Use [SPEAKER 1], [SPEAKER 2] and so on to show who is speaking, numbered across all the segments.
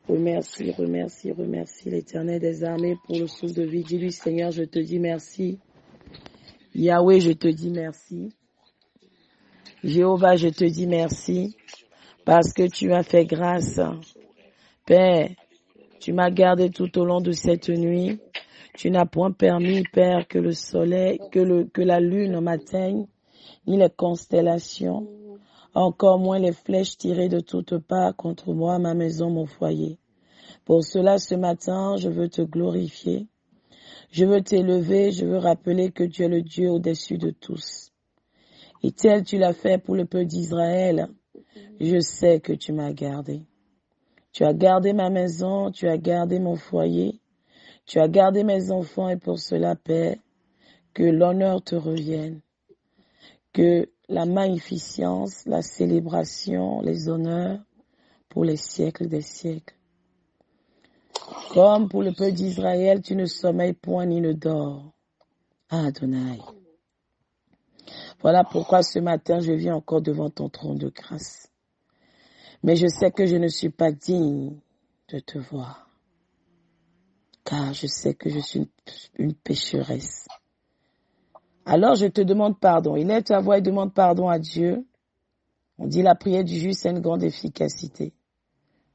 [SPEAKER 1] Remercie l'Éternel des armées pour le souffle de vie. Dis-lui, Seigneur, je te dis merci. Yahweh, je te dis merci. Jéhovah, je te dis merci parce que tu m'as fait grâce. Père, tu m'as gardé tout au long de cette nuit. Tu n'as point permis, Père, que le soleil, que la lune m'atteigne, ni les constellations, encore moins les flèches tirées de toutes parts contre moi, ma maison, mon foyer. Pour cela, ce matin, je veux te glorifier. Je veux t'élever, je veux rappeler que tu es le Dieu au-dessus de tous. Et tel tu l'as fait pour le peuple d'Israël, je sais que tu m'as gardé. Tu as gardé ma maison, tu as gardé mon foyer, tu as gardé mes enfants et pour cela, Père, que l'honneur te revienne, que la magnificence, la célébration, les honneurs pour les siècles des siècles. Comme pour le peuple d'Israël, tu ne sommeilles point ni ne dors. Adonai. Voilà pourquoi ce matin, je viens encore devant ton trône de grâce. Mais je sais que je ne suis pas digne de te voir. Car je sais que je suis une pécheresse. Alors je te demande pardon. Élève ta voix et demande pardon à Dieu. On dit la prière du juste a une grande efficacité.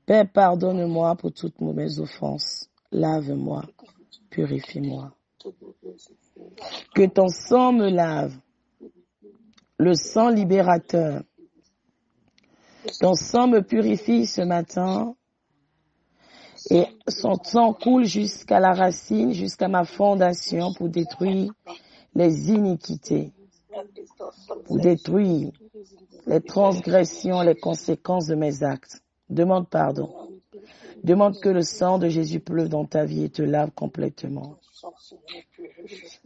[SPEAKER 1] Père, pardonne-moi pour toutes mes offenses. Lave-moi, purifie-moi. Que ton sang me lave. Le sang libérateur. Ton sang me purifie ce matin. Et son sang coule jusqu'à la racine, jusqu'à ma fondation pour détruire les iniquités, pour détruire les transgressions, les conséquences de mes actes. Demande pardon. Demande que le sang de Jésus pleuve dans ta vie et te lave complètement.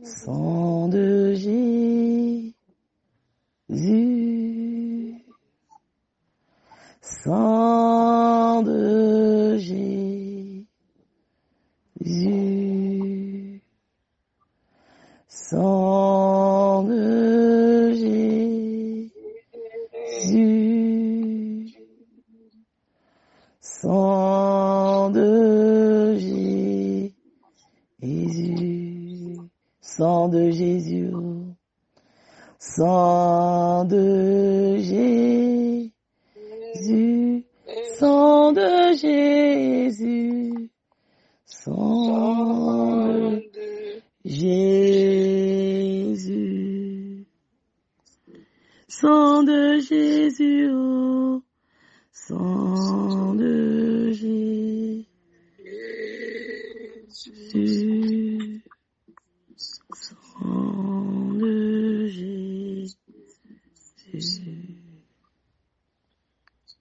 [SPEAKER 1] Sang de Jésus, sang de Jésus, sang de Jésus, sang de Jésus, sang de Jésus, sang de Jésus, sang de Jésus, sang de Jésus, sang de Jésus, oh, sang de Jésus, sang de Jésus.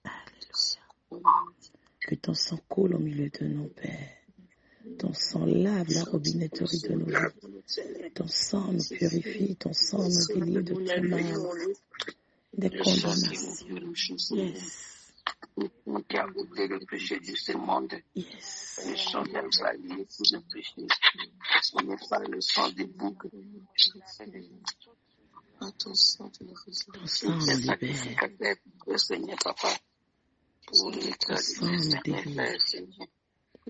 [SPEAKER 1] Alléluia. Que ton sang coule au milieu de nos pères. Ton sang lave la robinetterie de nos vies. Ton sang nous purifie, ton sang nous délivre de tout mal, des condamnations. Yes.
[SPEAKER 2] Qui a goûté le péché de ce monde.
[SPEAKER 1] Yes.
[SPEAKER 2] Le sang qui a balayé tout le péché. Ce n'est pas le sang des boucs.
[SPEAKER 1] Ton sang nous libère.
[SPEAKER 2] Le Seigneur, Papa, pour les traditions, Seigneur.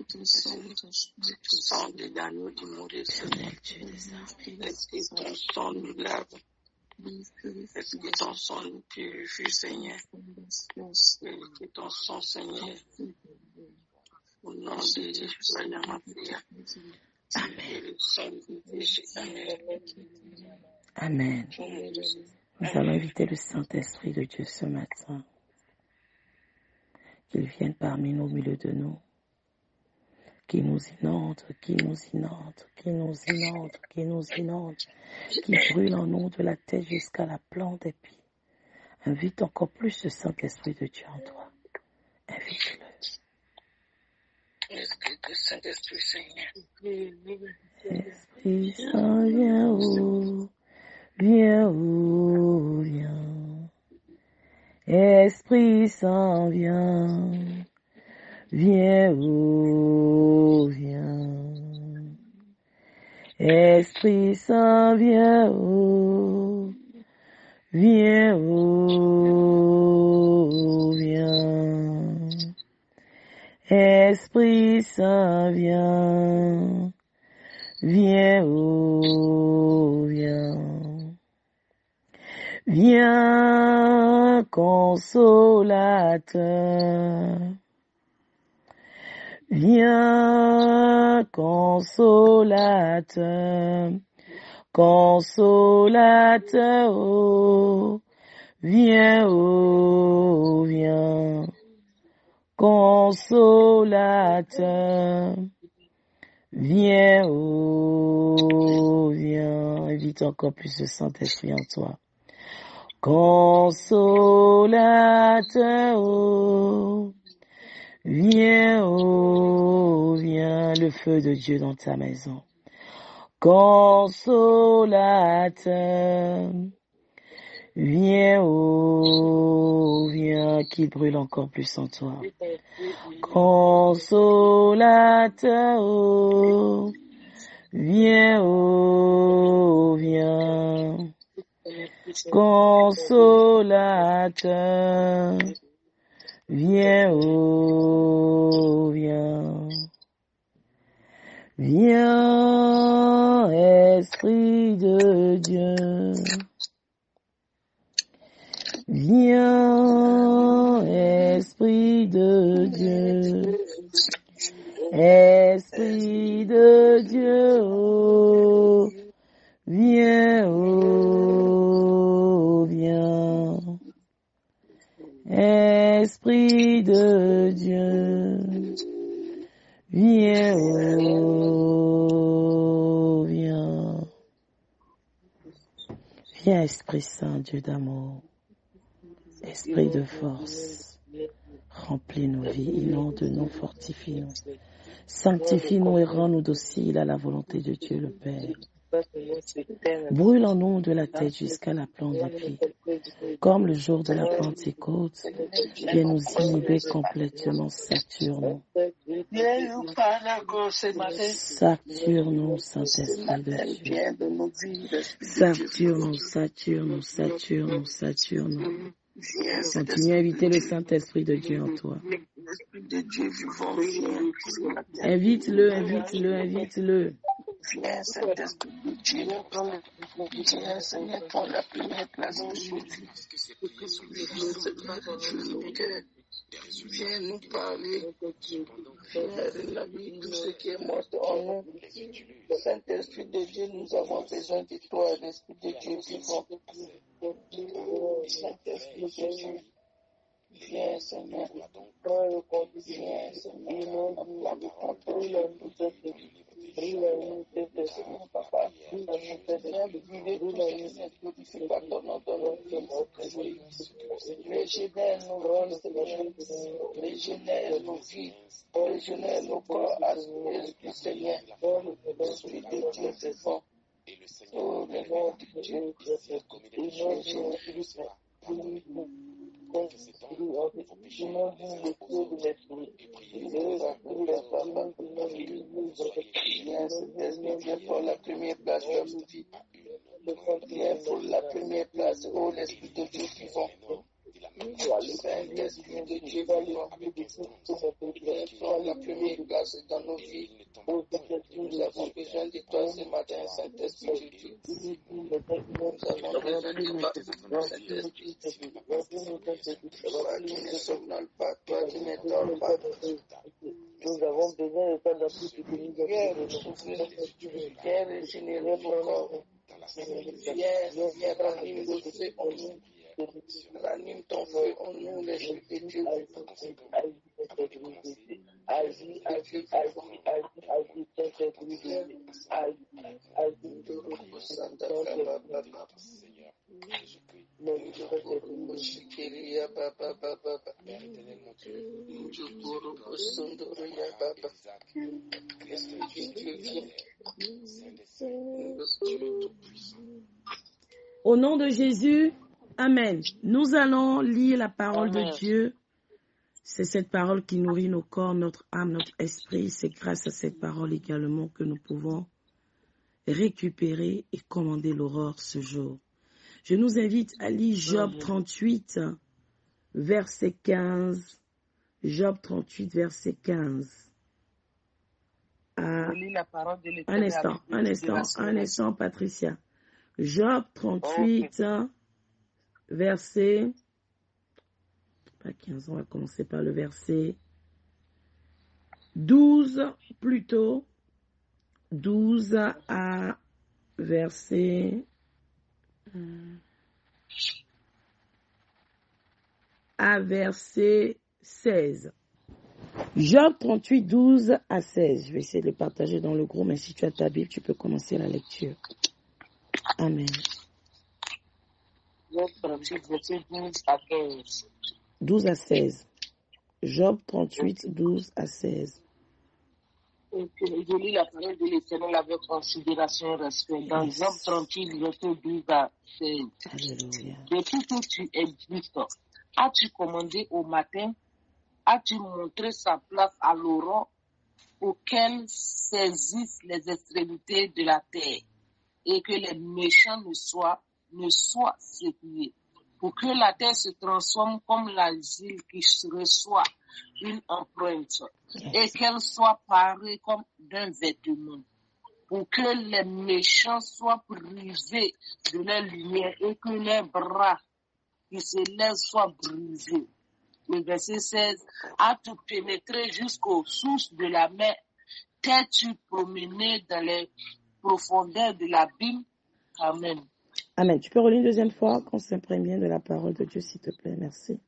[SPEAKER 2] Tout sang de l'agneau du mauvais Seigneur. Est-ce que ton sang nous lave? Est-ce que ton sang nous purifie, Seigneur? Que ton sang, Seigneur, au nom de Jésus, soyons ma prière.
[SPEAKER 1] Amen. Amen. Nous allons inviter le Saint-Esprit de Dieu ce matin. Qu'il vienne parmi nous, au milieu de nous. Qui nous inonde, qui brûle en nous de la tête jusqu'à la plante des pieds. Invite encore plus le Saint-Esprit de Dieu en toi. Invite-le.
[SPEAKER 2] Esprit de Saint-Esprit, Seigneur.
[SPEAKER 1] Esprit Saint, viens où, viens où, viens. Esprit Saint, viens. Viens où, viens. Esprit Saint, viens où, viens. Esprit Saint, viens, viens, oh, viens. Viens, consolateur. Viens, consolateur. Consolateur, oh, viens, oh, viens. Consolateur, viens, oh, viens. Invite encore plus le Saint-Esprit en toi. Consolateur, oh, viens, le feu de Dieu dans ta maison. Consolateur, viens, qu'il brûle encore plus en toi. Consolateur, oh, viens, consolateur, viens, viens, Esprit de Dieu, viens, Esprit de Dieu, Esprit de Dieu, oh, viens, Esprit de Dieu, viens, viens, Esprit Saint, Dieu d'amour, Esprit de force, remplis nos vies, inonde-nous, fortifie-nous, sanctifie-nous et rends-nous dociles à la volonté de Dieu le Père. Brûle en nous de la tête jusqu'à la plante des pieds. Comme le jour de la Pentecôte, viens nous inhiber complètement, sature-nous. Sature-nous, Saint-Esprit de Dieu. Sature-nous. Continue à inviter le Saint-Esprit de Dieu en toi. Invite-le.
[SPEAKER 2] Viens, Saint-Esprit de Dieu. Viens, Seigneur, prends la première place aujourd'hui. Viens nous parler. Viens rétablir tout ce qui est mort en nous. Saint-Esprit de Dieu, nous avons besoin de toi, l'Esprit de Dieu vivant. Saint-Esprit de Dieu. Viens, Seigneur. Viens, Seigneur. Papa, régénère nos vies, régénère nos corps à l'Esprit Seigneur, l'Esprit de Dieu vivant. Oh, le nom de Dieu, viens pour la première place de notre vie. Viens pour la première place, oh l'Esprit de Dieu vivant. Saint-Esprit de Dieu vivant. Viens pour la première place dans nos vies. Nous avons besoin de toi ce matin, Saint-Esprit de Dieu. Nous avons besoin de toi, Saint-Esprit. Toi qui ne somnole pas, toi qui ne dors pas. Nous avons besoin de toi dans toute l'unité. Viens régénérer nos corps. Viens ranime le feu en nous. Ranime ton feu en nous, l'Esprit de Dieu. Agis,
[SPEAKER 1] Au nom de Jésus, Amen. Nous allons lire la parole de Dieu. C'est cette parole qui nourrit nos corps, notre âme, notre esprit. C'est grâce à cette parole également que nous pouvons récupérer et commander l'aurore ce jour. Je nous invite à lire Job 38, verset 15 Job 38, verset 15.
[SPEAKER 2] Je lis la parole de
[SPEAKER 1] Un
[SPEAKER 2] l'Éternel
[SPEAKER 1] instant,
[SPEAKER 2] avec
[SPEAKER 1] un instant, Patricia. Job 38, verset... Pas 15, on va commencer par le verset 12, plutôt. 12 à verset... à verset 16. Job 38, 12 à 16. Je vais essayer de le partager dans le groupe, mais si tu as ta Bible, tu peux commencer la lecture. Amen.
[SPEAKER 2] Job 38, verset 12 à 15.
[SPEAKER 1] 12 à 16. Job 38, 12 à 16.
[SPEAKER 2] Je lis la parole de l'Éternel avec considération et respect. Dans
[SPEAKER 1] Yes.
[SPEAKER 2] Job 38, verset 12 à 16.
[SPEAKER 1] Alléluia.
[SPEAKER 2] Depuis que tu existes, as-tu commandé au matin? As-tu montré sa place à l'aurore pour qu'elle saisisse les extrémités de la terre et que les méchants ne soient secoués? Pour que la terre se transforme comme l'asile qui reçoit une empreinte et qu'elle soit parée comme d'un vêtement. Pour que les méchants soient privés de leur lumière et que les bras qui se lèvent soient brisés. Le verset 16, as-tu pénétré jusqu'aux sources de la mer? T'es-tu promené dans les profondeurs de l'abîme? Amen.
[SPEAKER 1] Amen. Tu peux relire une deuxième fois qu'on s'imprègne bien de la parole de Dieu, s'il te plaît. Merci.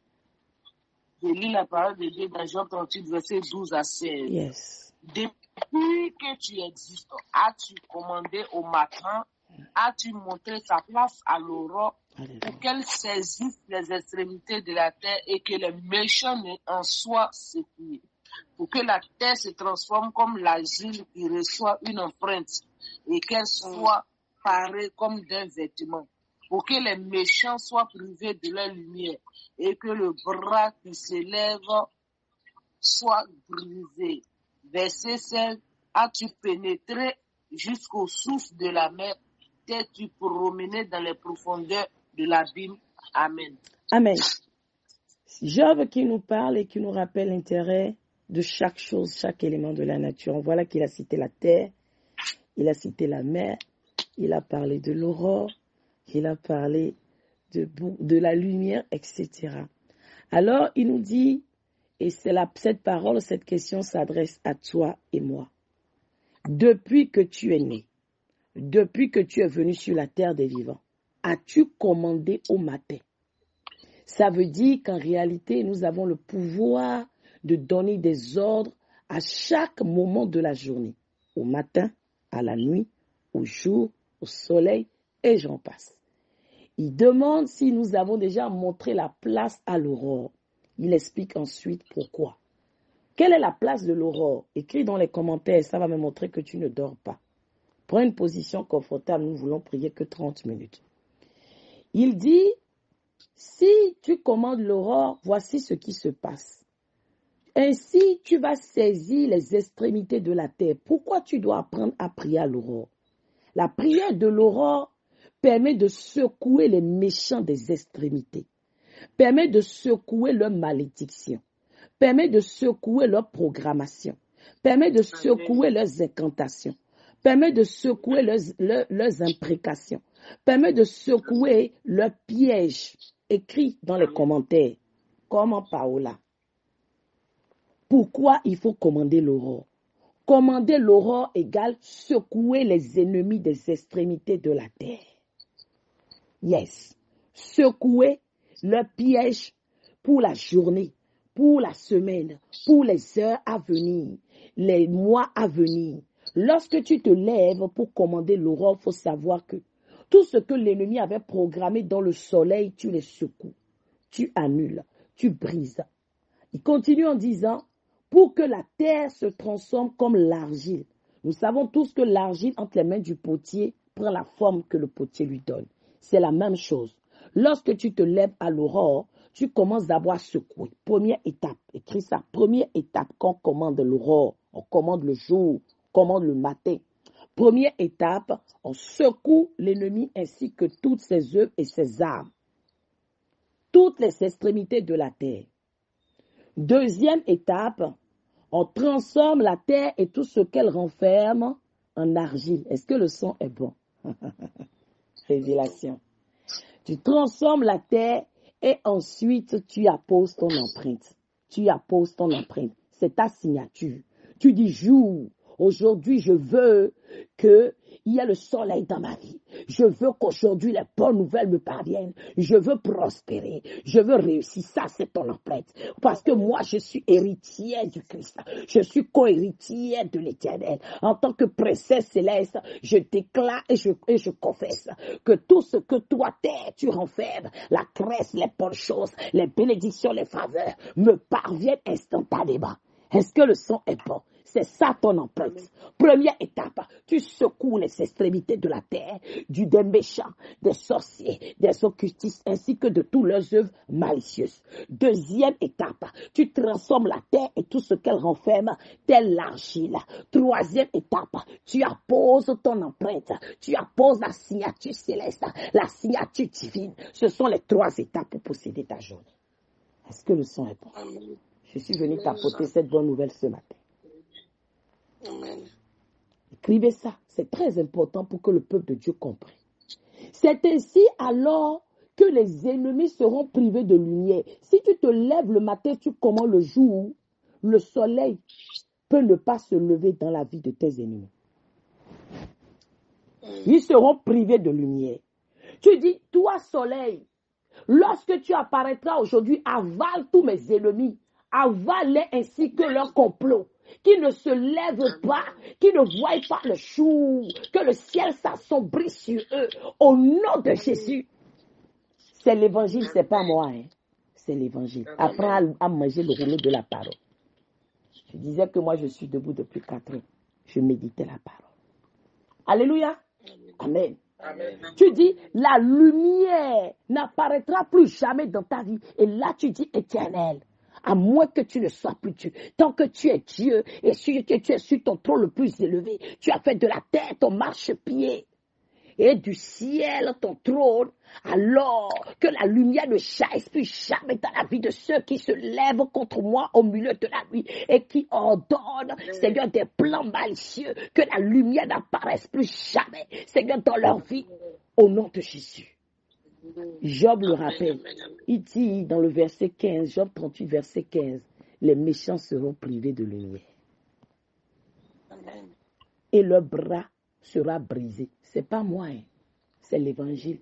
[SPEAKER 2] Je lis la parole de Dieu dans Jean 38, verset 12 à 16.
[SPEAKER 1] Yes.
[SPEAKER 2] Depuis que tu existes, as-tu commandé au matin? As-tu montré sa place à l'aurore pour qu'elle saisisse les extrémités de la terre et que les méchants en soient secoués? Pour que la terre se transforme comme l'asile qui reçoit une empreinte et qu'elle soit parée comme d'un vêtement. Pour que les méchants soient privés de leur lumière et que le bras qui s'élève soit brisé. Verset 16, as-tu pénétré jusqu'aux sources de la mer? T'es-tu promené dans les profondeurs de l'abîme? Amen.
[SPEAKER 1] Amen. Job qui nous parle et qui nous rappelle l'intérêt de chaque chose, chaque élément de la nature. On voit là qu'il a cité la terre, il a cité la mer, il a parlé de l'aurore, il a parlé de la lumière, etc. Alors, il nous dit, et cette parole, cette question s'adresse à toi et moi. Depuis que tu es né, depuis que tu es venu sur la terre des vivants, as-tu commandé au matin? Ça veut dire qu'en réalité, nous avons le pouvoir de donner des ordres à chaque moment de la journée, au matin, à la nuit, au jour, au soleil, et j'en passe. Il demande si nous avons déjà montré la place à l'aurore. Il explique ensuite pourquoi. Quelle est la place de l'aurore? Écris dans les commentaires, ça va me montrer que tu ne dors pas. Prends une position confortable, nous voulons prier que 30 minutes. Il dit, si tu commandes l'aurore, voici ce qui se passe. Ainsi, tu vas saisir les extrémités de la terre. Pourquoi tu dois apprendre à prier à l'aurore? La prière de l'aurore permet de secouer les méchants des extrémités, permet de secouer leur malédiction, permet de secouer leur programmation, permet de secouer leurs incantations, permet de secouer leurs imprécations, permet de secouer leurs pièges. Écrit dans les commentaires, comment Paola. Pourquoi il faut commander l'aurore? Commander l'aurore égale secouer les ennemis des extrémités de la terre. Yes. Secouer leurs pièges pour la journée, pour la semaine, pour les heures à venir, les mois à venir. Lorsque tu te lèves pour commander l'aurore, il faut savoir que tout ce que l'ennemi avait programmé dans le soleil, tu les secoues, tu annules, tu brises. Il continue en disant, pour que la terre se transforme comme l'argile. Nous savons tous que l'argile entre les mains du potier prend la forme que le potier lui donne. C'est la même chose. Lorsque tu te lèves à l'aurore, tu commences d'abord à secouer. Première étape, écris ça. Première étape, quand on commande l'aurore, on commande le jour, on commande le matin. Première étape, on secoue l'ennemi ainsi que toutes ses œuvres et ses armes. Toutes les extrémités de la terre. Deuxième étape, on transforme la terre et tout ce qu'elle renferme en argile. Est-ce que le son est bon? Révélation. Tu transformes la terre et ensuite tu apposes ton empreinte. Tu apposes ton empreinte. C'est ta signature. Tu dis, jour, aujourd'hui je veux qu'il y ait le soleil dans ma vie. Je veux qu'aujourd'hui les bonnes nouvelles me parviennent. Je veux prospérer. Je veux réussir. Ça, c'est ton empreinte. Parce que moi, je suis héritière du Christ. Je suis co-héritière de l'Éternel. En tant que princesse céleste, je déclare et je confesse que tout ce que toi, terre, tu renfermes, la graisse, les bonnes choses, les bénédictions, les faveurs, me parviennent instantanément. Est-ce que le son est bon? C'est ça ton empreinte. Première étape, tu secoues les extrémités de la terre, des méchants, des sorciers, des occultistes, ainsi que de tous leurs œuvres malicieuses. Deuxième étape, tu transformes la terre et tout ce qu'elle renferme, telle l'argile. Troisième étape, tu apposes ton empreinte, tu apposes la signature céleste, la signature divine. Ce sont les 3 étapes pour posséder ta journée. Est-ce que le son est bon? Je suis venu t'apporter cette bonne nouvelle ce matin.
[SPEAKER 2] Amen.
[SPEAKER 1] Écrivez ça, c'est très important pour que le peuple de Dieu comprenne. C'est ainsi alors que les ennemis seront privés de lumière. Si tu te lèves le matin, tu commences le jour, le soleil peut ne pas se lever dans la vie de tes ennemis. Ils seront privés de lumière. Tu dis, toi soleil, lorsque tu apparaîtras aujourd'hui, avale tous mes ennemis, avale-les ainsi que leur complot. Qui ne se lèvent pas, qui ne voient pas le jour, que le ciel s'assombrit sur eux, au nom de Jésus. C'est l'évangile, c'est pas moi, hein. C'est l'évangile. Apprends à manger le rouleau de la parole. Je disais que moi je suis debout depuis 4 ans. Je méditais la parole. Alléluia. Amen.
[SPEAKER 2] Amen.
[SPEAKER 1] Tu dis, la lumière n'apparaîtra plus jamais dans ta vie. Et là tu dis, Éternel, à moins que tu ne sois plus Dieu. Tant que tu es Dieu et que tu es sur ton trône le plus élevé, tu as fait de la terre ton marchepied et du ciel ton trône, alors que la lumière ne jaillisse plus jamais dans la vie de ceux qui se lèvent contre moi au milieu de la nuit et qui ordonnent, Seigneur, des plans malicieux, que la lumière n'apparaisse plus jamais, Seigneur, dans leur vie, au nom de Jésus. Job le rappelle, il dit dans le verset 15, Job 38, verset 15, les méchants seront privés de lumière. Et leur bras sera brisé. C'est pas moi, hein. C'est l'évangile.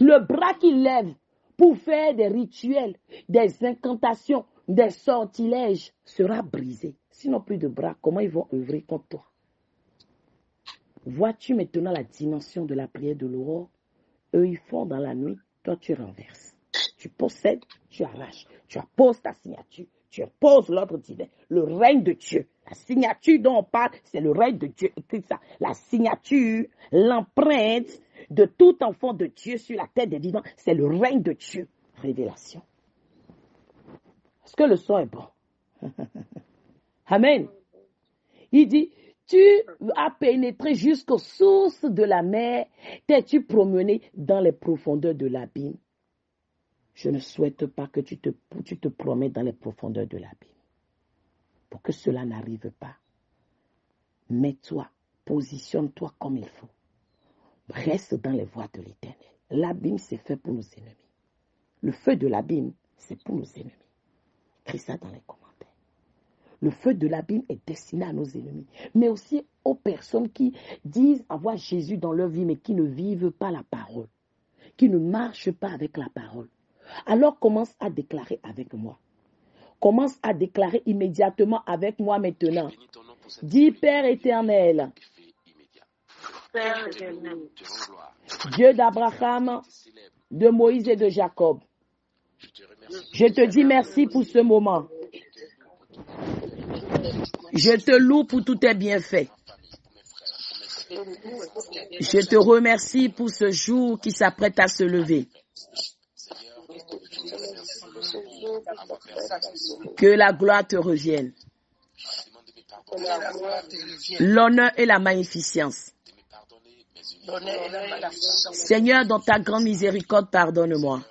[SPEAKER 1] Le bras qu'il lève pour faire des rituels, des incantations, des sortilèges sera brisé. Sinon plus de bras, comment ils vont œuvrer contre toi? Vois-tu maintenant la dimension de la prière de l'aurore? Eux, ils font dans la nuit, toi, tu renverses. Tu possèdes, tu arraches. Tu apposes ta signature, tu imposes l'ordre divin, le règne de Dieu. La signature dont on parle, c'est le règne de Dieu. Écris ça. La signature, l'empreinte de tout enfant de Dieu sur la terre des vivants, c'est le règne de Dieu. Révélation. Est-ce que le son est bon? Amen. Il dit, tu as pénétré jusqu'aux sources de la mer, t'es-tu promené dans les profondeurs de l'abîme? Je ne souhaite pas que tu te promènes dans les profondeurs de l'abîme. Pour que cela n'arrive pas, mets-toi, positionne-toi comme il faut. Reste dans les voies de l'Éternel. L'abîme, c'est fait pour nos ennemis. Le feu de l'abîme, c'est pour nos ennemis. Écris ça dans les commentaires. Le feu de l'abîme est destiné à nos ennemis, mais aussi aux personnes qui disent avoir Jésus dans leur vie, mais qui ne vivent pas la parole, qui ne marchent pas avec la parole. Alors commence à déclarer avec moi. Commence à déclarer immédiatement avec moi maintenant. Dis Père éternel, Dieu d'Abraham, de Moïse et de Jacob. Je te dis merci pour ce moment. Je te loue pour tous tes bienfaits. Je te remercie pour ce jour qui s'apprête à se lever. Que la gloire te revienne. L'honneur et la magnificence. Seigneur, dans ta grande miséricorde, pardonne-moi.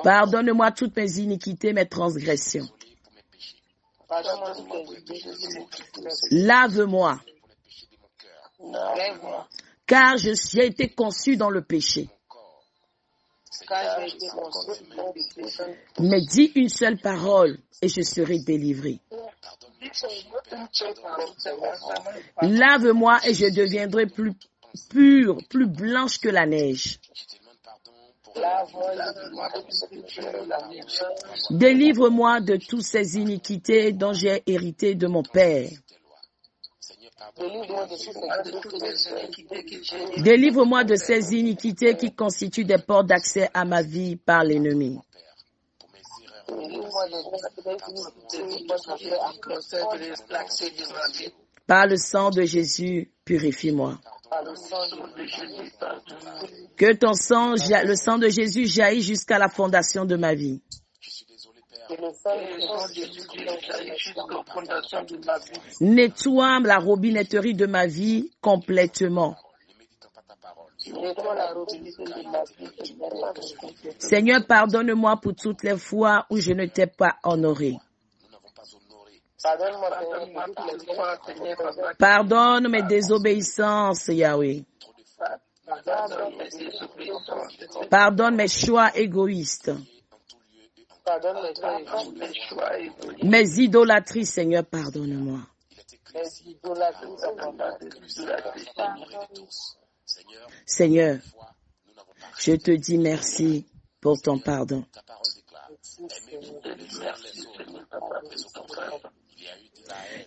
[SPEAKER 1] Pardonne-moi toutes mes iniquités, mes transgressions. Lave-moi, car j'ai été conçu dans le péché. Mais dis une seule parole et je serai délivré. Lave-moi et je deviendrai plus pure, plus blanche que la neige. Délivre-moi de toutes ces iniquités dont j'ai hérité de mon père. Délivre-moi de ces iniquités qui constituent des portes d'accès à ma vie par l'ennemi. Par le sang de Jésus, purifie-moi. Que ton sang, le sang de Jésus jaillit jusqu'à la fondation de ma vie. Nettoie la robinetterie de ma vie complètement. Seigneur, pardonne-moi pour toutes les fois où je ne t'ai pas honoré. Pardonne mes désobéissances, Yahweh. Pardonne mes choix égoïstes. Mes idolâtries, Seigneur, pardonne-moi. Seigneur, je te dis merci pour ton pardon.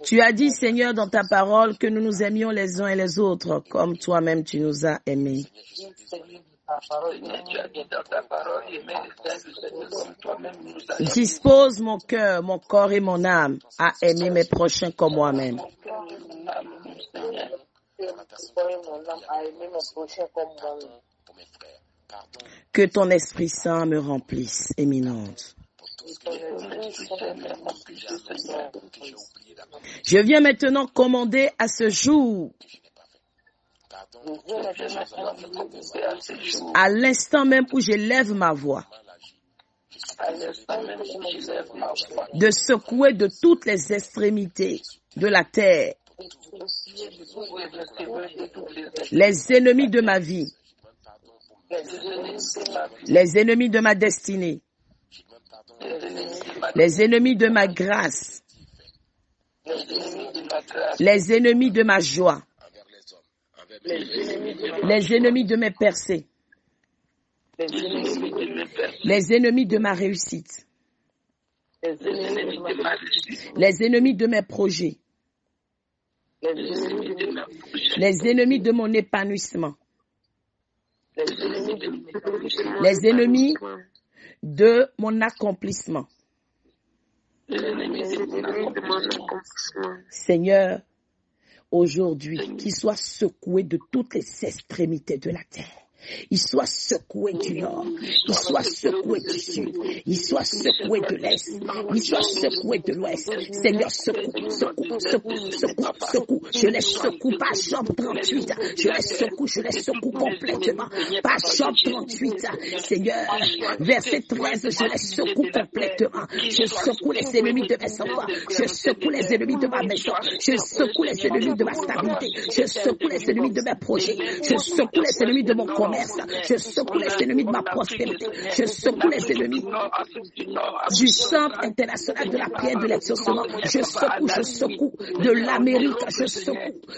[SPEAKER 1] Tu as dit, Seigneur, dans ta parole que nous nous aimions les uns et les autres comme toi-même tu nous as aimés. Dispose mon cœur, mon corps et mon âme à aimer mes prochains comme moi-même. Que ton Esprit Saint me remplisse et m'inonde. Je viens maintenant commander à ce jour, à l'instant même où je lève ma voix, de secouer de toutes les extrémités de la terre les ennemis de ma vie, les ennemis de ma destinée, les ennemis de ma grâce, les ennemis de ma joie, les ennemis de mes percées, les ennemis de ma réussite, les ennemis de mes projets, les ennemis de mon épanouissement, les ennemis de mon accomplissement. Seigneur, aujourd'hui, qu'il soit secoué de toutes les extrémités de la terre. Il soit secoué du nord, il soit secoué du sud, il soit secoué de l'est, il soit secoué de l'ouest. Seigneur, secoue, secoue, secoue, secoue, secoue. Je les secoue par Job 38, je les secoue complètement par Job 38. Seigneur, verset 13, je les secoue complètement. Je secoue les ennemis de mes enfants, je secoue les ennemis de ma maison, je secoue les ennemis de ma stabilité, je secoue les ennemis de mes projets, je secoue les ennemis de mon commerce. Je secoue les ennemis de ma prospérité. Je secoue les ennemis du Centre international de la prière de l'exaucement. Je secoue de l'Amérique. Je secoue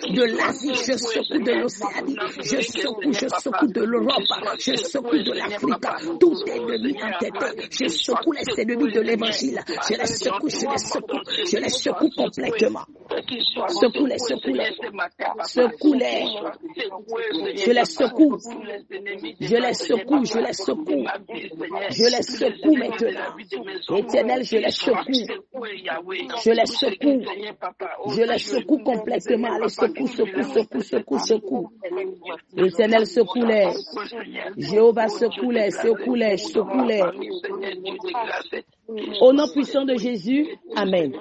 [SPEAKER 1] de l'Asie. Je secoue de l'Océanie. Je secoue de l'Europe. Je secoue de l'Afrique. Tout ennemi entêté. Je secoue les ennemis de l'Évangile. Je les secoue complètement. Secoue-les. Je les secoue. Je les secoue maintenant. Éternel, je les secoue complètement. Allez, secoue. Éternel, secoue-les. Jéhovah, secoue-les. Au nom puissant de Jésus, Amen.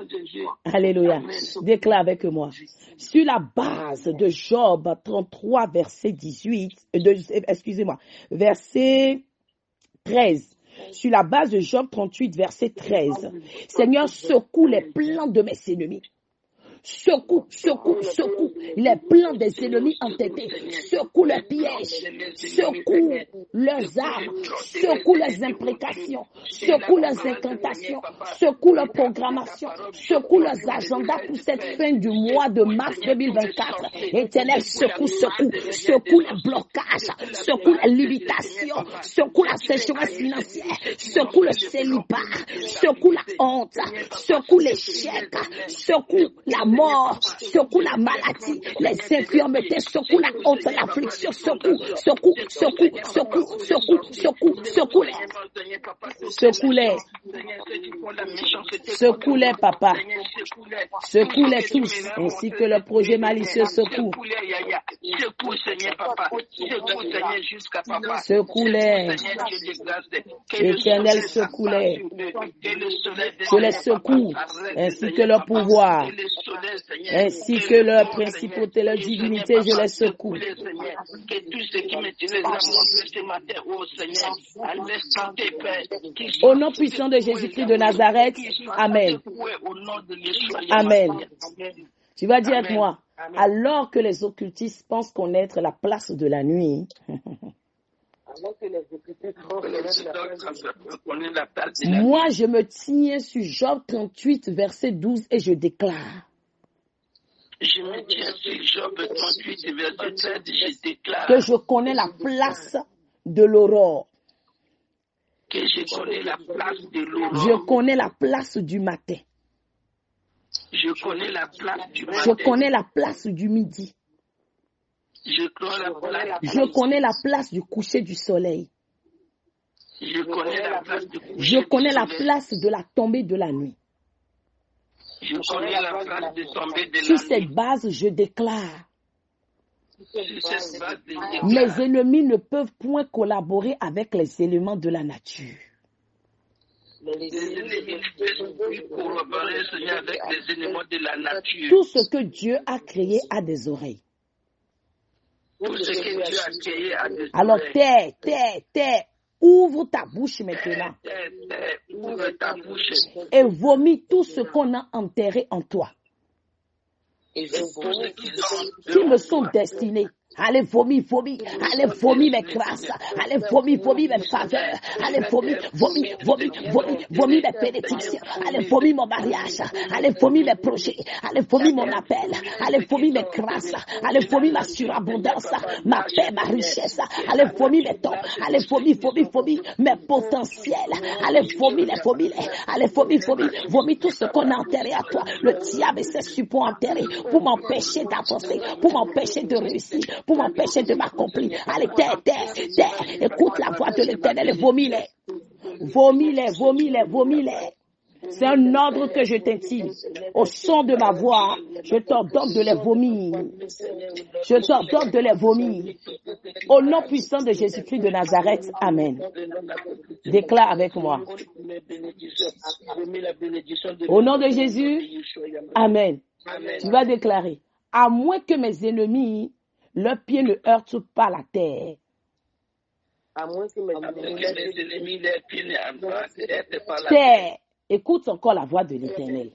[SPEAKER 1] Alléluia. Déclare avec moi. Sur la base de Job 33, verset 18, verset 13. Sur la base de Job 38, verset 13. Seigneur, secoue les plans de mes ennemis. Secoue les plans des ennemis entêtés, secoue leurs pièges, secoue leurs armes, secoue leurs imprécations, secoue leurs incantations, secoue leurs programmations, secoue leurs agendas pour cette fin du mois de mars 2024. Éternel, secoue les blocages, secoue les limitations, secoue la sécheresse financière, secoue le célibat, secoue la honte, secoue l'échec, secoue la mort, secoue la maladie, les infirmités, secoue la honte, l'affliction, secoue-les. Secoue-les, papa. Secoue-les tous, ainsi que le projet malicieux secoue. Secoue-les. Éternel, secoue-les. Je les secoue, ainsi que leur pouvoir, ainsi que leur principauté, leur divinité, je les secoue. Au nom puissant de Jésus-Christ de Nazareth, Amen. Amen. Tu vas dire avec moi, alors que les occultistes pensent connaître la place de la nuit, moi je me tiens sur Job 38, verset 12 et je déclare.
[SPEAKER 2] Je me tiens sur Job 38, verset 13 et je déclare.
[SPEAKER 1] Que je connais la place de l'aurore.
[SPEAKER 2] Que je connais la place de l'aurore.
[SPEAKER 1] Je connais la place du matin.
[SPEAKER 2] Je connais la place du matin.
[SPEAKER 1] Je connais la place du midi.
[SPEAKER 2] Je
[SPEAKER 1] connais la place du coucher du soleil.
[SPEAKER 2] Je connais la place du coucher du soleil.
[SPEAKER 1] Je connais la place de la tombée de la nuit.
[SPEAKER 2] Je connais la place de tombée de la nuit.
[SPEAKER 1] Sur cette base, je déclare. Mes ennemis ne peuvent point collaborer avec les éléments de la nature. Tout ce que Dieu a créé a des oreilles. Alors terre, ouvre ta bouche maintenant. Et vomis tout ce qu'on a enterré en toi. Qui me sont destinés. Allez, vomis. Allez, vomis mes grâces. Allez, vomis mes faveurs. Allez, vomis mes bénédictions. Allez, vomis mon mariage. Allez, vomis mes projets. Allez, vomis mon appel. Allez, vomis mes grâces. Allez, vomis ma surabondance. Ma paix, ma richesse. Allez, vomis mes dons. Allez, vomis mes potentiels. Allez, vomis. Allez, vomis tout ce qu'on a enterré à toi. Le diable s'est su pour enterrer, pour m'empêcher d'avancer, pour m'empêcher de réussir, pour m'empêcher de m'accomplir. Allez, terre, écoute la voix de l'Éternel et vomis-les. C'est un ordre que je t'intime. Au son de ma voix, je t'ordonne de les vomir. Au nom puissant de Jésus-Christ de Nazareth, Amen. Déclare avec moi. Au nom de Jésus, Amen. Tu vas déclarer. À moins que mes ennemis, leurs pieds ne heurtent pas la terre. Terre, écoute encore la voix de l'Éternel.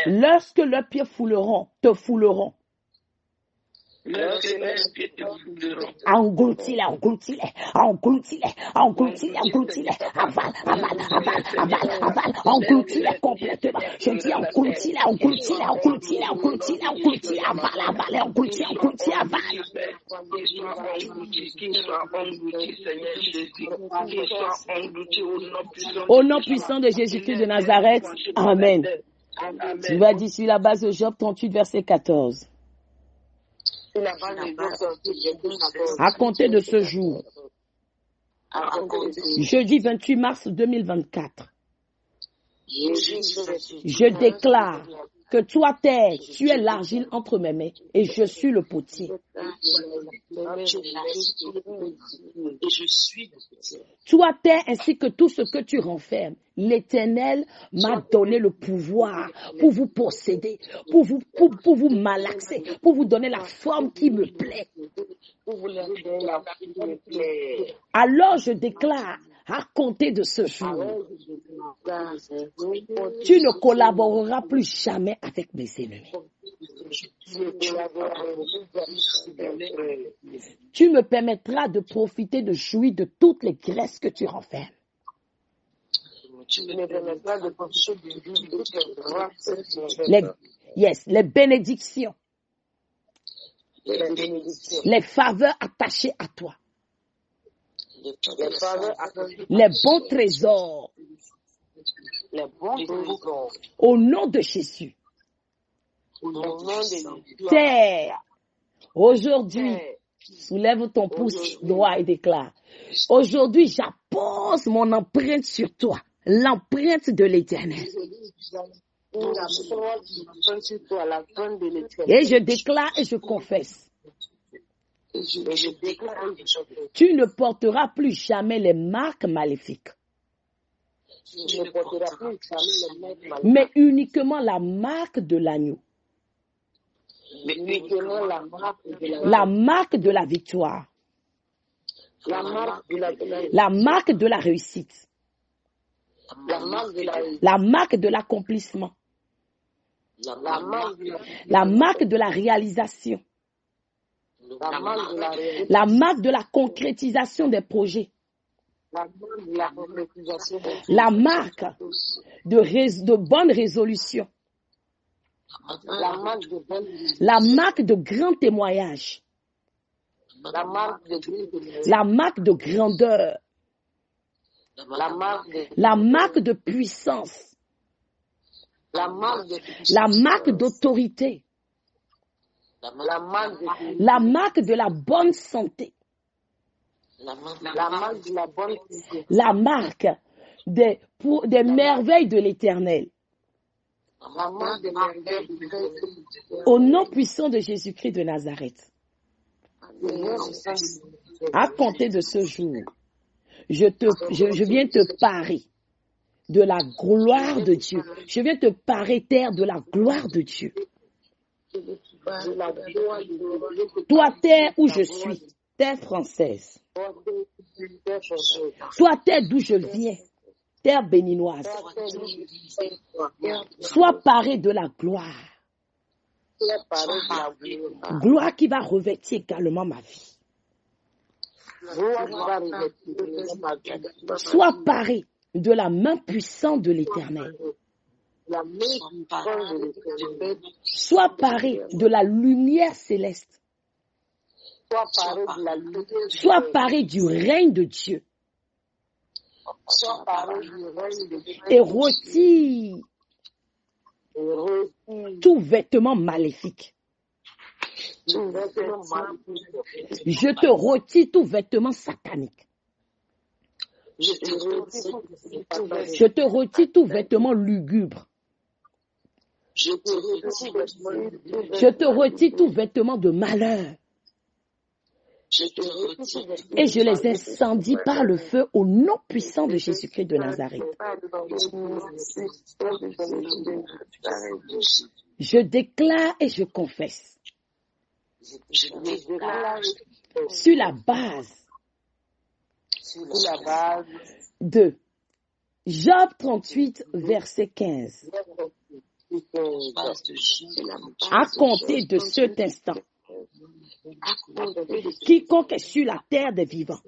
[SPEAKER 1] Lorsque leurs pieds te fouleront. Engloutis-les. Avale. Engloutis-les complètement. Je dis engloutis-les. Avale. Engloutis, avale. Au nom puissant de Jésus-Christ de Nazareth, Amen. Tu vas dire sur la base de Job 38, verset 14. À compter de ce jour, jeudi 28 mars 2024, je déclare que toi, terre, tu es l'argile entre mes mains et je suis le potier.
[SPEAKER 2] Et je suis le potier.
[SPEAKER 1] Toi, terre, ainsi que tout ce que tu renfermes, l'Éternel m'a donné le pouvoir pour vous posséder, pour vous malaxer, pour vous donner la forme qui me plaît. Alors je déclare, à compter de ce jour, tu ne collaboreras plus jamais avec mes ennemis. Tu me permettras de profiter, de jouir de toutes les graisses que tu renfermes. Les bénédictions, les faveurs attachées à toi, les bons trésors, au nom de Jésus. Terre, aujourd'hui, soulève ton pouce droit et déclare, aujourd'hui j'appose mon empreinte sur toi, l'empreinte de l'Éternel. Et je déclare et je confesse, tu ne porteras plus jamais les marques maléfiques, mais uniquement la marque de l'agneau, la marque de la victoire, la marque de la réussite, la marque de l'accomplissement, la marque de la réalisation, la marque de la concrétisation des projets, la marque de bonne résolution, la marque de grand témoignage, la marque de grandeur, la marque de puissance, la marque d'autorité, la marque de la bonne santé, la marque des merveilles de l'Éternel. Au nom puissant de Jésus-Christ de Nazareth, à compter de ce jour, je viens te parer de la gloire de Dieu. Je viens te parer, terre, de la gloire de Dieu. Toi, terre où je suis, terre française. Toi, terre d'où je viens, terre béninoise. Sois paré de la gloire. Gloire qui va revêtir également ma vie. Sois paré de la main puissante de l'Éternel. Sois paré de la lumière céleste. Sois paré du règne de Dieu. Et retire tout vêtement maléfique. Je te retire tout vêtement satanique. Je te retire tout vêtement lugubre. Je te retire tout vêtement de malheur. Et je les incendie par le feu au nom puissant de Jésus-Christ de Nazareth. Je déclare et je confesse. Sur la base de Job 38, verset 15. À compter de cet instant, quiconque est sur la terre des vivants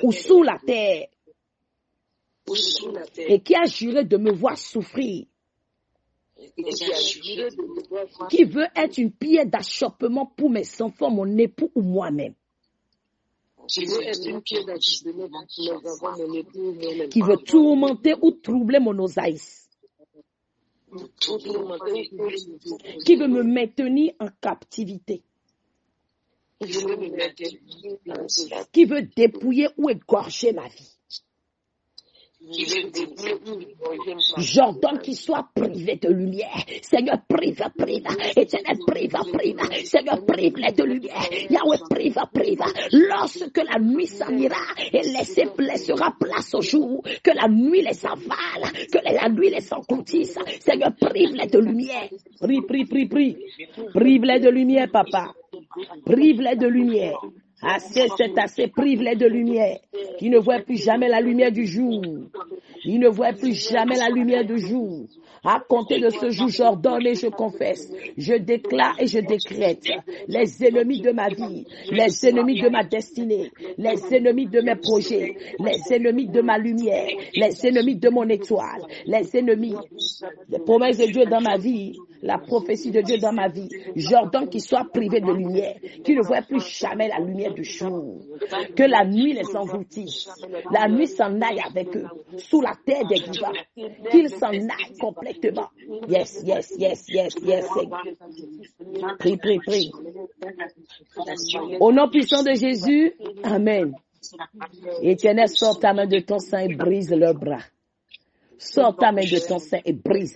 [SPEAKER 1] ou sous la terre et qui a juré de me voir souffrir, qui veut être une pierre d'achoppement pour mes enfants, mon époux ou moi-même, qui veut tourmenter ou troubler mon osaïs, qui veut me maintenir en captivité, qui veut dépouiller ou égorger ma vie.
[SPEAKER 3] J'ordonne qu'il soit privé de lumière. Seigneur, prive. Éternel, prive. Seigneur, prive-les de lumière. Yahweh, prive. Lorsque la nuit s'en ira et laissera place au jour, que la nuit les avale, que la nuit les engloutisse. Seigneur, prive-les de lumière. Prie. Prive-les de lumière, papa. Prive-les de lumière. Assez, c'est assez, prive-les de lumière. Qui ne voient plus jamais la lumière du jour. Ils ne voient plus jamais la lumière du jour. À compter de ce jour, j'ordonne et je confesse. Je déclare et je décrète. Les ennemis de ma vie, les ennemis de ma destinée, les ennemis de mes projets, les ennemis de ma lumière, les ennemis de mon étoile, les ennemis, les promesses de Dieu dans ma vie, la prophétie de Dieu dans ma vie. J'ordonne qu'ils soient privés de lumière, qu'ils ne voient plus jamais la lumière du jour. Que la nuit les engloutisse. La nuit s'en aille avec eux, sous la terre des vivants. Qu'ils s'en aillent complètement. Yes. Prie. Au nom puissant de Jésus, amen. Éternel, sors ta main de ton sein et brise leurs bras. Sors ta main de ton sein et brise,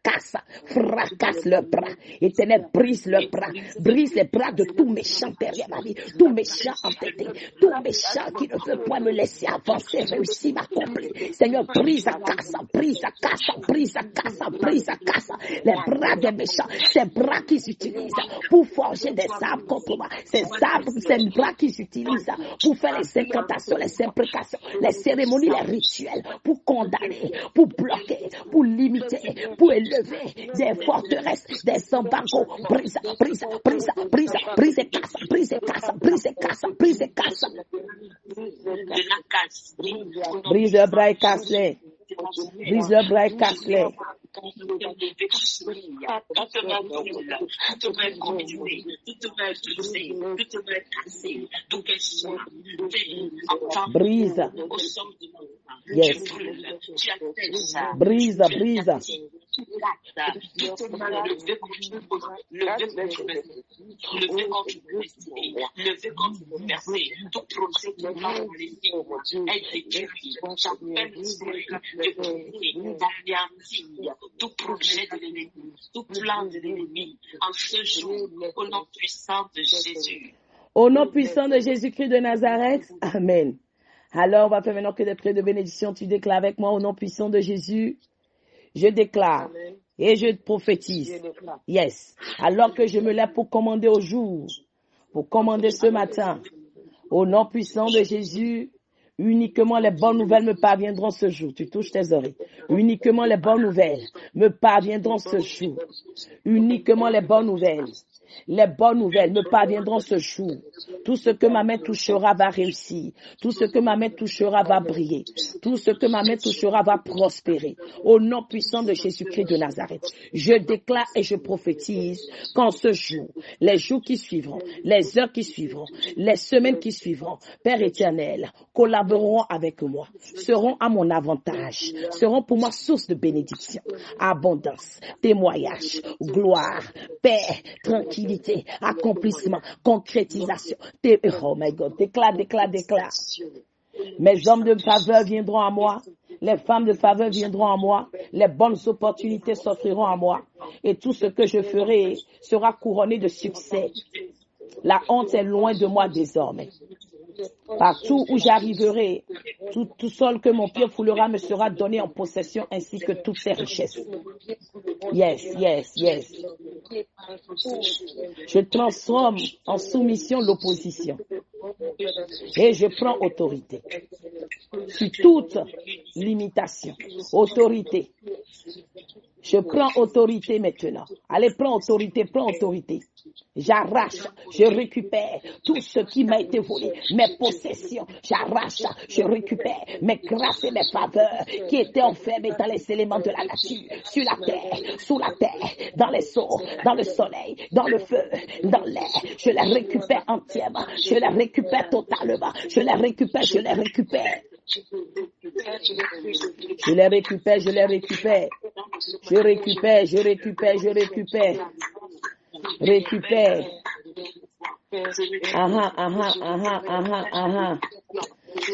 [SPEAKER 3] casse, fracasse leurs bras. Éternel, brise leurs bras. Brise les bras de tout méchant derrière ma vie. Tout méchant entêté. Tout méchant qui ne veut pas me laisser avancer, réussir, m'accomplir. Seigneur, brise, casse. Les bras des méchants. Ces bras qu'ils utilisent pour forger des arbres contre moi. Ces bras qu'ils utilisent pour faire les incantations, les imprécations, les cérémonies, les rituels, pour condamner, pour bloquer, pour limiter, pour élever des forteresses, des embargos. Brise et casse. Brise les bras et casse-les. Brise le bras et casse-les. Brise. Yes. Brise.
[SPEAKER 2] Tout projet de l'ennemi, tout plan de l'ennemi, en ce jour, au nom puissant de Jésus.
[SPEAKER 3] Au nom puissant de Jésus-Christ de Nazareth, amen. Alors, on va faire maintenant que des prières de bénédiction. Tu déclares avec moi au nom puissant de Jésus. Je déclare et je prophétise. Yes. Alors que je me lève pour commander au jour, pour commander ce matin, au nom puissant de Jésus, uniquement les bonnes nouvelles me parviendront ce jour. Tu touches tes oreilles. Uniquement les bonnes nouvelles me parviendront ce jour. Uniquement les bonnes nouvelles. Les bonnes nouvelles me parviendront ce jour. Tout ce que ma main touchera va réussir. Tout ce que ma main touchera va briller. Tout ce que ma main touchera va prospérer. Au nom puissant de Jésus-Christ de Nazareth, je déclare et je prophétise qu'en ce jour, les jours qui suivront, les heures qui suivront, les semaines qui suivront, Père éternel, collaboreront avec moi, seront à mon avantage, seront pour moi source de bénédiction, abondance, témoignage, gloire, paix, tranquillité, accomplissement, concrétisation. Oh my God, déclare. Mes hommes de faveur viendront à moi, les femmes de faveur viendront à moi, les bonnes opportunités s'offriront à moi, et tout ce que je ferai sera couronné de succès. La honte est loin de moi désormais. Partout où j'arriverai, tout sol que mon pied foulera me sera donné en possession ainsi que toutes ses richesses. Yes. Je transforme en soumission l'opposition. Et je prends autorité sur toute limitation. Autorité. Je prends autorité maintenant. Allez, prends autorité. J'arrache, je récupère tout ce qui m'a été volé, mes possessions. J'arrache, je récupère mes grâces et mes faveurs qui étaient enfermées dans les éléments de la nature, sur la terre, sous la terre, dans les eaux, dans le soleil, dans le feu, dans l'air. Je les récupère entièrement, je les récupère totalement, je les récupère. Je les récupère. Récupère.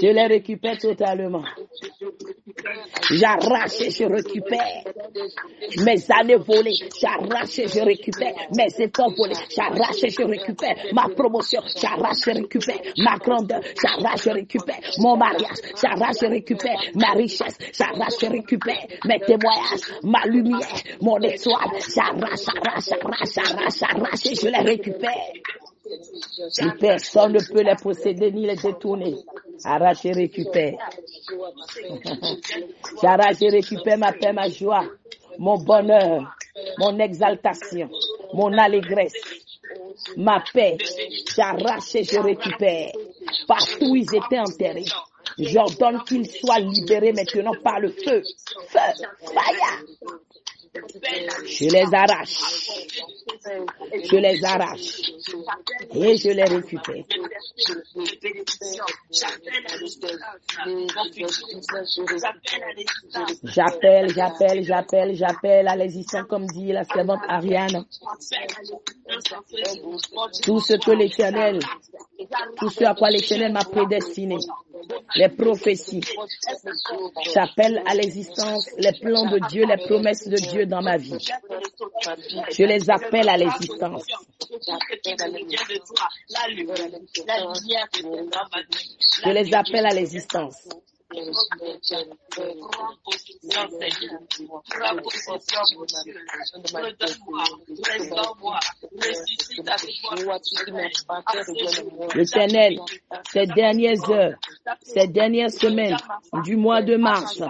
[SPEAKER 3] Je les récupère totalement. J'arrache et je récupère mes années volées. J'arrache et je récupère mes efforts volés. J'arrache et je récupère ma promotion. J'arrache et récupère ma grandeur. J'arrache et récupère mon mariage. J'arrache et récupère ma richesse. J'arrache et récupère mes témoignages, ma lumière, mon étoile. J'arrache et je les récupère. Et personne ne peut les posséder ni les détourner. Arrache et récupère. J'arrache et récupère ma paix, ma joie, mon bonheur, mon exaltation, mon allégresse, ma paix. J'arrache et je récupère. Partout où ils étaient enterrés, j'ordonne qu'ils soient libérés maintenant par le feu. Feu, fire. Je les arrache. Je les arrache. Et je les récupère. J'appelle à l'existence, comme dit la servante Ariane. Tout ce que l'Éternel, tout ce à quoi l'Éternel m'a prédestiné, les prophéties, j'appelle à l'existence les plans de Dieu, les promesses de Dieu dans ma vie. Je les appelle à l'existence. Je les appelle à l'existence. L'Éternel, ces dernières heures, ces dernières semaines du mois de mars,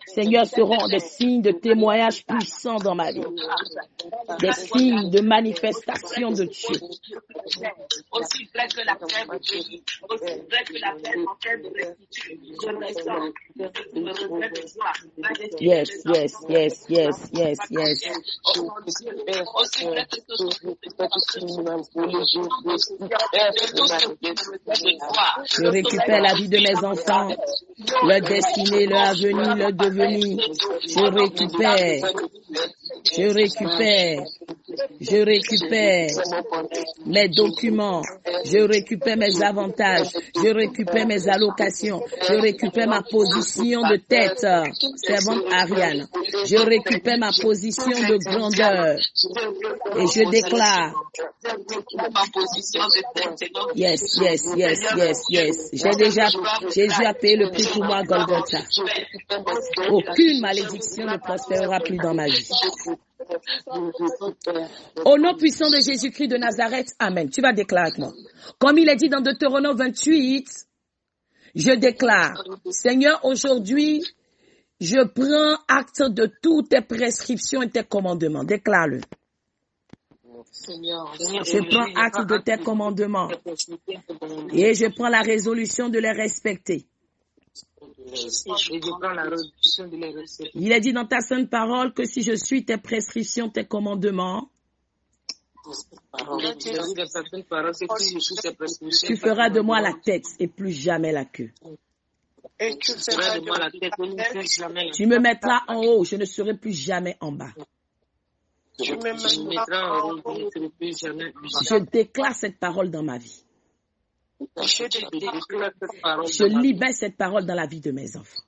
[SPEAKER 3] Seigneur, seront des signes de témoignage puissants dans ma vie. Des signes de manifestation de Dieu.
[SPEAKER 2] Aussi vrai que la terre me bénit, aussi vrai que la terre m'entraîne de restituer. Je ressens le regret de joie.
[SPEAKER 3] Yes.
[SPEAKER 2] Aussi vrai que
[SPEAKER 3] je récupère la vie de mes enfants, leur destinée, leur avenir, leur devenir. Je récupère mes documents, je récupère mes avantages, je récupère mes allocations, je récupère ma position de tête, servante Ariane, je récupère ma position de grandeur et je déclare, yes, Jésus a payé le prix pour moi, Golgotha. Aucune malédiction ne prospérera plus dans ma vie. Au nom puissant de Jésus-Christ de Nazareth, amen. Tu vas déclarer avec moi. Comme il est dit dans Deutéronome 28, je déclare, Seigneur, aujourd'hui, je prends acte de toutes tes prescriptions et tes commandements. Déclare-le. Je prends acte de tes commandements et je prends la résolution de les respecter. Il est dit dans ta sainte parole que si je suis tes prescriptions, tes commandements, tu feras de moi la tête et plus jamais la queue. Tu me mettras en haut, je ne serai plus jamais en bas. Je déclare cette parole dans ma vie. Je libère cette parole dans la vie de mes enfants.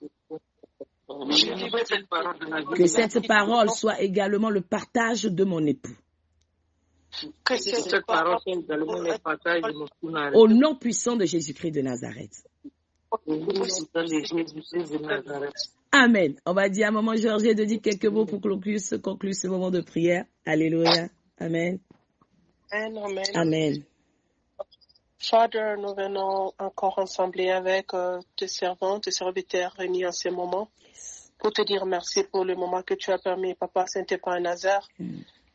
[SPEAKER 3] Que cette parole soit également le partage de mon époux. Au nom puissant de Jésus-Christ de Nazareth. Amen. On va dire à maman Georgette de dire quelques mots pour conclure ce moment de prière. Alléluia. Amen. Amen.
[SPEAKER 4] Father, nous venons encore ensemble avec tes servants, tes serviteurs réunis en ce moment pour te dire merci pour le moment que tu as permis, Papa Saint-Épin Nazar.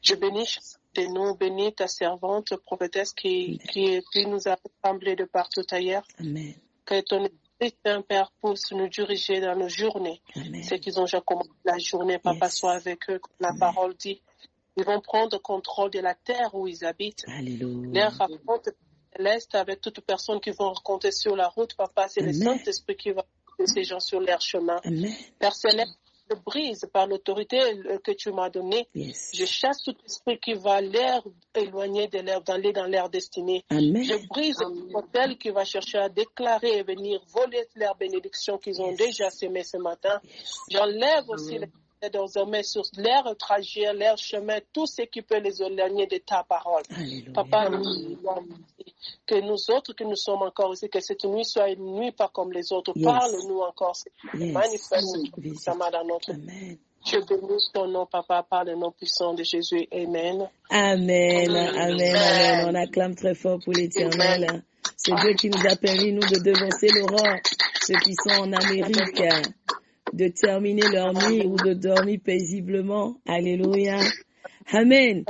[SPEAKER 4] Je bénis de nous, bénis ta servante, prophétesse qui nous a rassemblés de partout ailleurs.
[SPEAKER 3] Amen.
[SPEAKER 4] Que ton Esprit, Père, puisse nous diriger dans nos journées.
[SPEAKER 3] Amen.
[SPEAKER 4] Ceux qui ont déjà commencé la journée, Papa, soit avec eux, comme la parole dit. Ils vont prendre contrôle de la terre où ils habitent.
[SPEAKER 3] Alléluia.
[SPEAKER 4] Leur raconte l'Est avec toutes personnes qui vont rencontrer sur la route, Papa, c'est le Saint-Esprit qui va ces gens sur leur chemin.
[SPEAKER 3] Amen.
[SPEAKER 4] Père Céleste, je brise par l'autorité que tu m'as donnée.
[SPEAKER 1] Yes.
[SPEAKER 4] Je chasse tout esprit qui va l'air éloigner de l'air, d'aller dans leur destinée.
[SPEAKER 1] Amen.
[SPEAKER 4] Je brise tout hôtel qui va chercher à déclarer et venir voler leurs bénédictions qu'ils ont déjà sémées ce matin. J'enlève aussi désormais sur leur trajet, leur chemin, tout ce qui peut les éloigner de ta parole.
[SPEAKER 1] Alléluia.
[SPEAKER 4] Papa, que nous autres que nous sommes encore ici, que cette nuit soit une nuit pas comme les autres.
[SPEAKER 1] Yes.
[SPEAKER 4] Parle-nous encore,
[SPEAKER 1] Yes.
[SPEAKER 4] manifeste
[SPEAKER 1] Visite.
[SPEAKER 4] ta dans notre vie.
[SPEAKER 1] Amen.
[SPEAKER 4] Je bénis ton nom, Papa, par le nom puissant de Jésus. Amen.
[SPEAKER 1] Amen, amen, amen. On acclame très fort pour l'Éternel. C'est Dieu qui nous a permis, nous, de devancer l'aurore. Ceux qui sont en Amérique, de terminer leur nuit ou de dormir paisiblement. Alléluia. Amen.